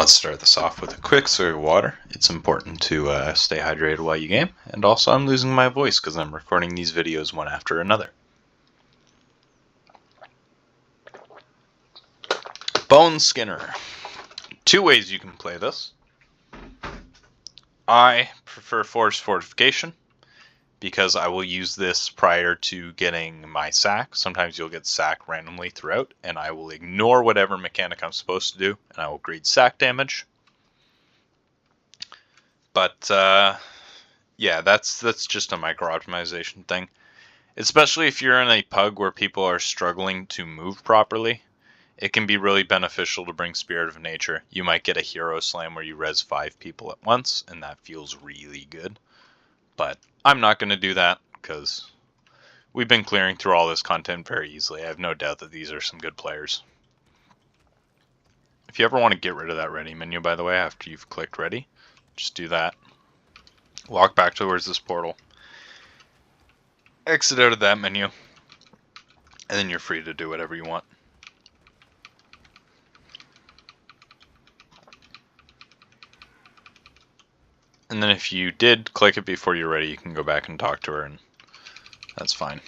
Let's start this off with a quick swig of water. It's important to stay hydrated while you game, and also I'm losing my voice because I'm recording these videos one after another. Boneskinner. Two ways you can play this. I prefer Forest Fortification because I will use this prior to getting my sack. Sometimes you'll get sack randomly throughout, and I will ignore whatever mechanic I'm supposed to do, and I will greed sack damage. But yeah, that's just a micro optimization thing. Especially if you're in a pug where people are struggling to move properly, it can be really beneficial to bring Spirit of Nature. You might get a hero slam where you res 5 people at once, and that feels really good. But I'm not going to do that because we've been clearing through all this content very easily. I have no doubt that these are some good players. If you ever want to get rid of that ready menu, by the way, after you've clicked ready, just do that. Walk back towards this portal. Exit out of that menu. And then you're free to do whatever you want. And then if you did click it before you're ready, you can go back and talk to her, and that's fine.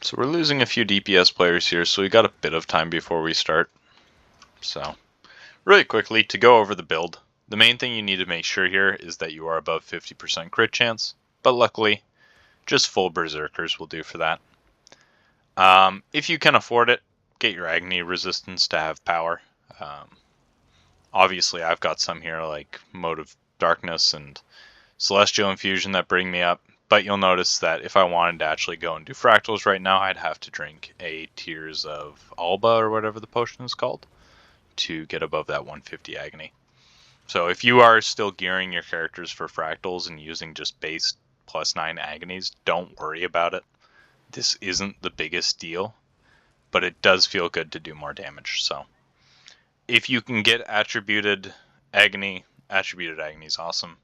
So we're losing a few DPS players here, so we got a bit of time before we start. So, really quickly, to go over the build, the main thing you need to make sure here is that you are above 50% crit chance, but luckily, just full Berserkers will do for that. If you can afford it, get your Agony resistance to have power. Obviously, I've got some here like Mode of Darkness and Celestial Infusion that bring me up, but you'll notice that if I wanted to actually go and do Fractals right now, I'd have to drink a Tears of Alba, or whatever the potion is called, to get above that 150 Agony. So if you are still gearing your characters for Fractals and using just base +9 Agonies, don't worry about it. This isn't the biggest deal, but it does feel good to do more damage, so. If you can get attributed Agony is awesome.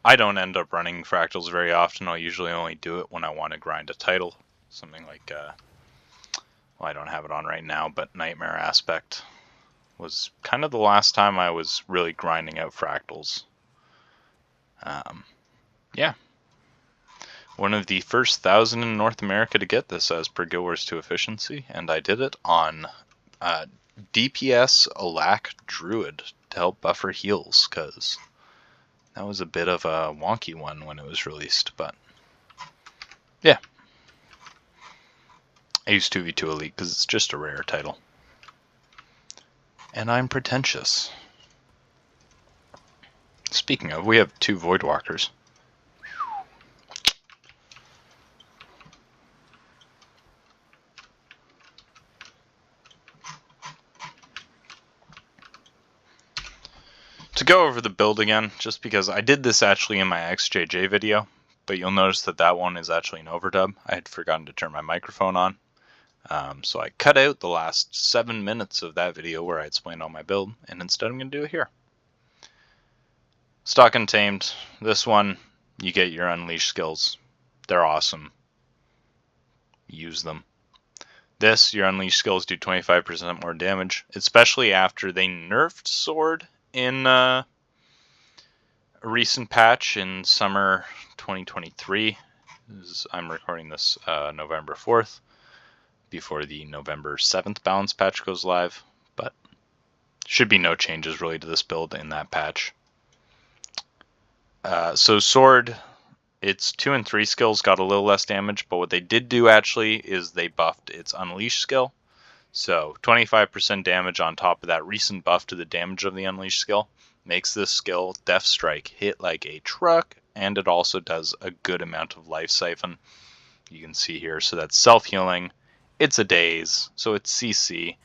I don't end up running Fractals very often. I'll usually only do it when I want to grind a title. Something like, well, I don't have it on right now, but Nightmare Aspect was kind of the last time I was really grinding out Fractals. Yeah. One of the first 1,000 in North America to get this as per Guild Wars 2 efficiency, and I did it on DPS Alack Druid to help buffer heals, because that was a bit of a wonky one when it was released, but yeah. I use 2v2 Elite because it's just a rare title. And I'm pretentious. Speaking of, we have 2 Voidwalkers. To go over the build again, just because I did this actually in my XJJ video, but you'll notice that that one is actually an overdub. I had forgotten to turn my microphone on. So I cut out the last 7 minutes of that video where I explained all my build, and instead I'm going to do it here. Stock Untamed. This one, you get your Unleash skills. They're awesome. Use them. This, your Unleash skills do 25% more damage, especially after they nerfed Sword in a recent patch in summer 2023. I'm recording this November 4th, before the November 7th balance patch goes live, but should be no changes really to this build in that patch. So Sword, its 2 and 3 skills got a little less damage, but what they did do actually is they buffed its Unleash skill. So 25% damage on top of that recent buff to the damage of the Unleash skill makes this skill, Death Strike, hit like a truck, and it also does a good amount of life siphon. You can see here, so that's self-healing, it's a daze, so it's CC,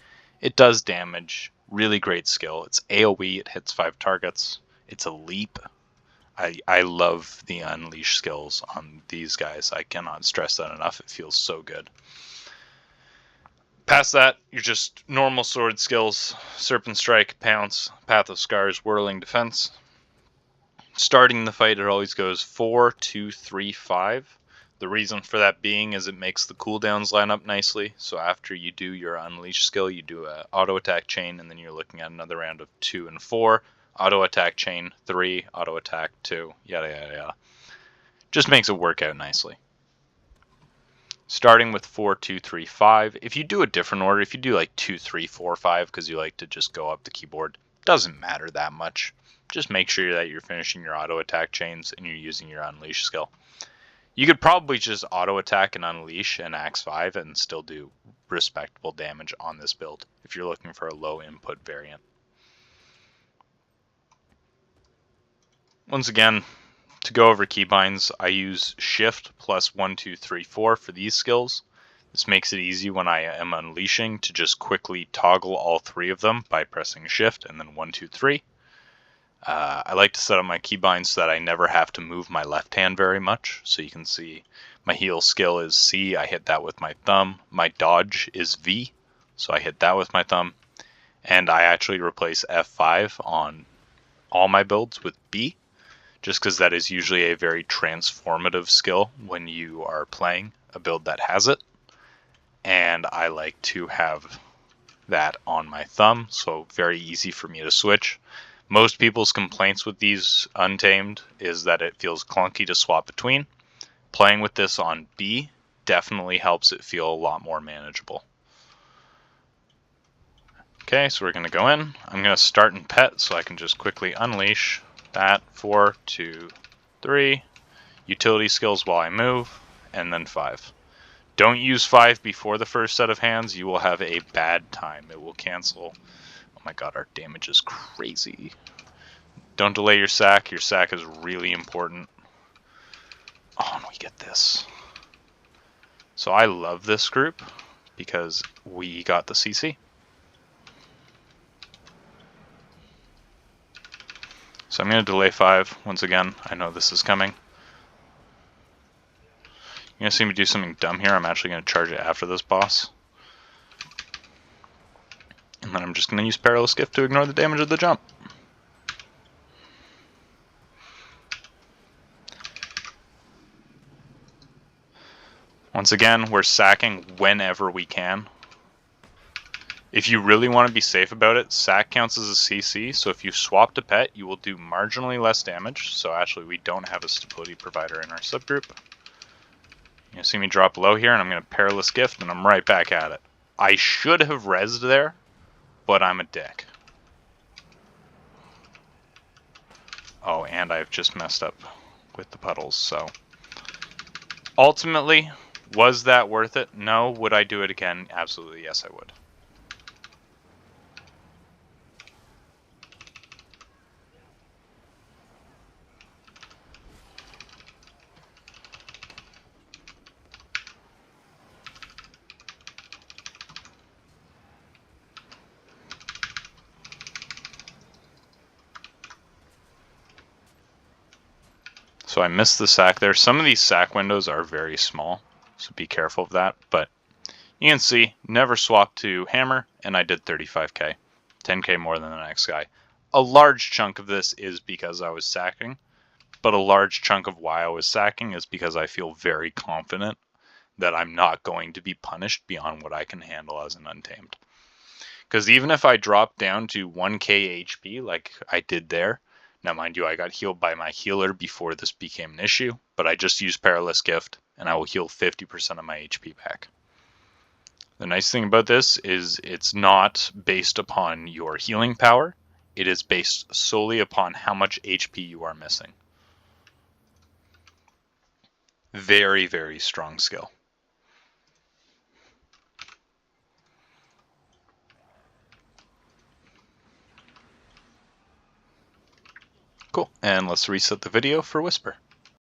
it does damage, really great skill, it's AoE, it hits 5 targets, it's a leap. I love the Unleash skills on these guys, I cannot stress that enough, it feels so good. Past that, you're just normal sword skills, Serpent Strike, Pounce, Path of Scars, Whirling Defense. Starting the fight, it always goes 4, 2, 3, 5. The reason for that being is it makes the cooldowns line up nicely. So after you do your Unleash skill, you do a auto attack chain, and then you're looking at another round of 2 and 4, auto attack chain 3, auto attack 2, yada yada yada. Just makes it work out nicely. Starting with 4, 2, 3, 5. If you do a different order, if you do like 2, 3, 4, 5, because you like to just go up the keyboard, doesn't matter that much. Just make sure that you're finishing your auto attack chains and you're using your Unleash skill. You could probably just auto attack and Unleash and Axe 5 and still do respectable damage on this build if you're looking for a low input variant. Once again, to go over keybinds, I use Shift plus 1, 2, 3, 4 for these skills. This makes it easy when I am unleashing to just quickly toggle all 3 of them by pressing Shift and then 1, 2, 3. I like to set up my keybinds so that I never have to move my left hand very much. So you can see my heal skill is C, I hit that with my thumb. My dodge is V, so I hit that with my thumb. And I actually replace F5 on all my builds with B, just because that is usually a very transformative skill when you are playing a build that has it. And I like to have that on my thumb, so very easy for me to switch. Most people's complaints with these Untamed is that it feels clunky to swap between. Playing with this on B definitely helps it feel a lot more manageable. Okay, so we're going to go in. I'm going to start in pet so I can just quickly unleash that. 4, 2, 3. Utility skills while I move, and then 5. Don't use 5 before the first set of hands. You will have a bad time. It will cancel. Oh my god, our damage is crazy. Don't delay your sack. Your sack is really important. Oh, and we get this. So I love this group because we got the CC. So I'm going to delay 5 once again. I know this is coming. You're going to see me do something dumb here. I'm actually going to charge it after this boss. And then I'm just going to use Perilous Gift to ignore the damage of the jump. Once again, we're sacking whenever we can. If you really want to be safe about it, sack counts as a CC, so if you swap to pet, you will do marginally less damage. So actually, we don't have a stability provider in our subgroup. You see me drop low here, and I'm going to Perilous Gift, and I'm right back at it. I should have rezzed there, but I'm a dick. Oh, and I've just messed up with the puddles, so... Ultimately, was that worth it? No. Would I do it again? Absolutely, yes, I would. So I missed the sack there. Some of these sack windows are very small, so be careful of that. But you can see, never swapped to hammer, and I did 35k. 10k more than the next guy. A large chunk of this is because I was sacking, but a large chunk of why I was sacking is because I feel very confident that I'm not going to be punished beyond what I can handle as an Untamed. Because even if I drop down to 1k HP like I did there, now, mind you, I got healed by my healer before this became an issue, but I just used Perilous Gift, and I will heal 50% of my HP back. The nice thing about this is it's not based upon your healing power. It is based solely upon how much HP you are missing. Very, very strong skill. Cool, and let's reset the video for Whisper.